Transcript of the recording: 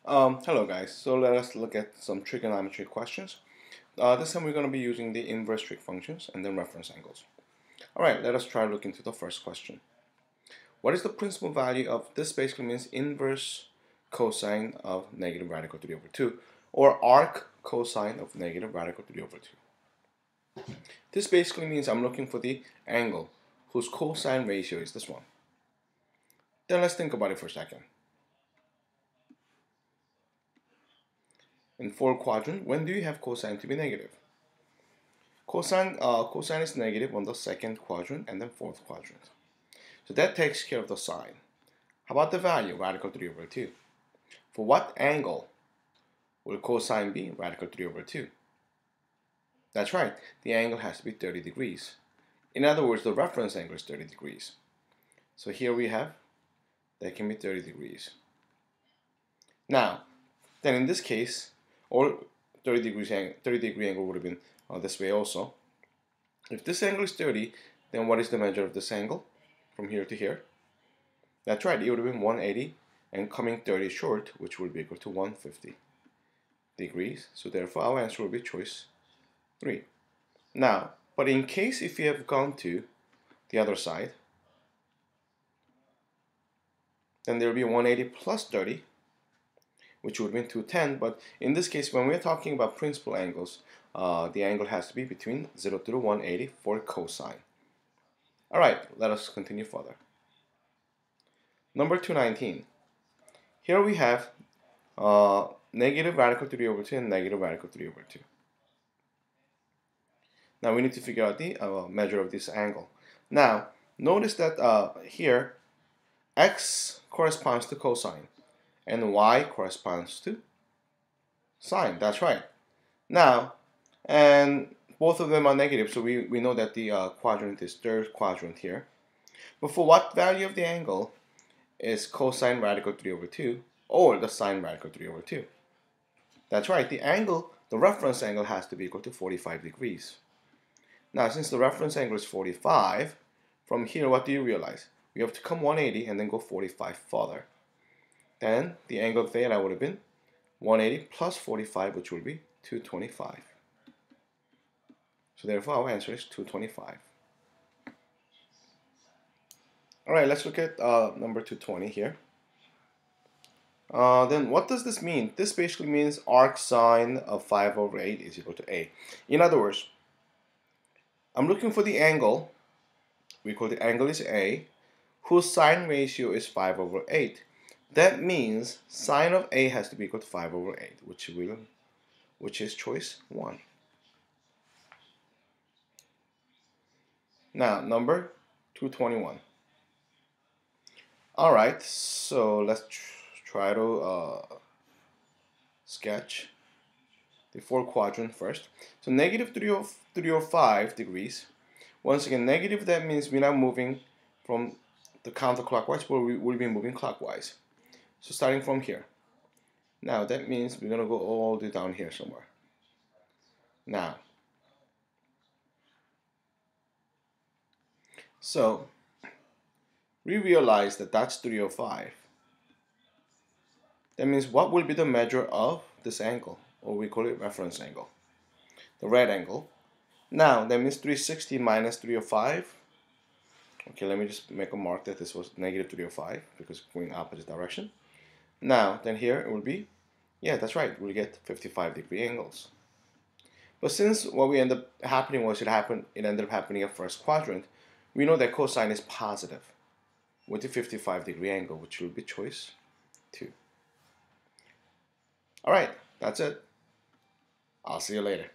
Hello guys, so let us look at some trigonometry questions. This time we're going to be using the inverse trig functions and then reference angles. Alright, let us try to look into the first question. What is the principal value of, this basically means inverse cosine of negative radical 3 over 2, or arc cosine of negative radical 3 over 2. This basically means I'm looking for the angle whose cosine ratio is this one. Then let's think about it for a second. In fourth quadrant, when do you have cosine to be negative? Cosine is negative on the second quadrant and then fourth quadrant. So that takes care of the sign. How about the value, radical 3 over 2? For what angle will cosine be radical 3 over 2? That's right, the angle has to be 30 degrees. In other words, the reference angle is 30 degrees. So here we have, that can be 30 degrees. Now, then in this case, or 30 degree angle would have been this way also. If this angle is 30, then what is the measure of this angle from here to here? That's right, it would have been 180 and coming 30 short, which would be equal to 150 degrees. So therefore our answer will be choice 3. Now, but in case if you have gone to the other side, then there will be 180 plus 30, which would have been 210, but in this case, when we're talking about principal angles, the angle has to be between 0 to 180 for cosine. Alright, let us continue further. Number 219. Here we have negative radical 3 over 2 and negative radical 3 over 2. Now we need to figure out the measure of this angle. Now, notice that here, x corresponds to cosine and y corresponds to sine. That's right. Now, and both of them are negative, so we know that the quadrant is third quadrant here. But for what value of the angle is cosine radical 3 over 2 or the sine radical 3 over 2? That's right, the angle, the reference angle has to be equal to 45 degrees. Now, since the reference angle is 45, from here, what do you realize? We have to come 180 and then go 45 further. Then the angle of theta would have been 180 plus 45, which would be 225. So therefore our answer is 225. Alright, let's look at number 220 here. Then what does this mean? This basically means arc sine of 5 over 8 is equal to A. In other words, I'm looking for the angle, we call the angle is A, whose sine ratio is 5 over 8. That means sine of A has to be equal to 5 over 8, which is choice 1. Now, number 221. Alright, so let's try to sketch the fourth quadrant first. So negative 305 degrees. Once again, negative, that means we're not moving from the counterclockwise, but we will be moving clockwise. So starting from here. Now that means we're going to go all the way down here somewhere. Now, so we realize that that's 305. That means what will be the measure of this angle, or we call it reference angle, the red angle. Now that means 360 minus 305. Okay, let me just make a mark that this was negative 305 because it's going opposite direction. Now, then here it will be, yeah, that's right, we'll get 55 degree angles. But since what we ended up happening was it ended up happening at first quadrant, we know that cosine is positive with the 55 degree angle, which will be choice 2. Alright, that's it. I'll see you later.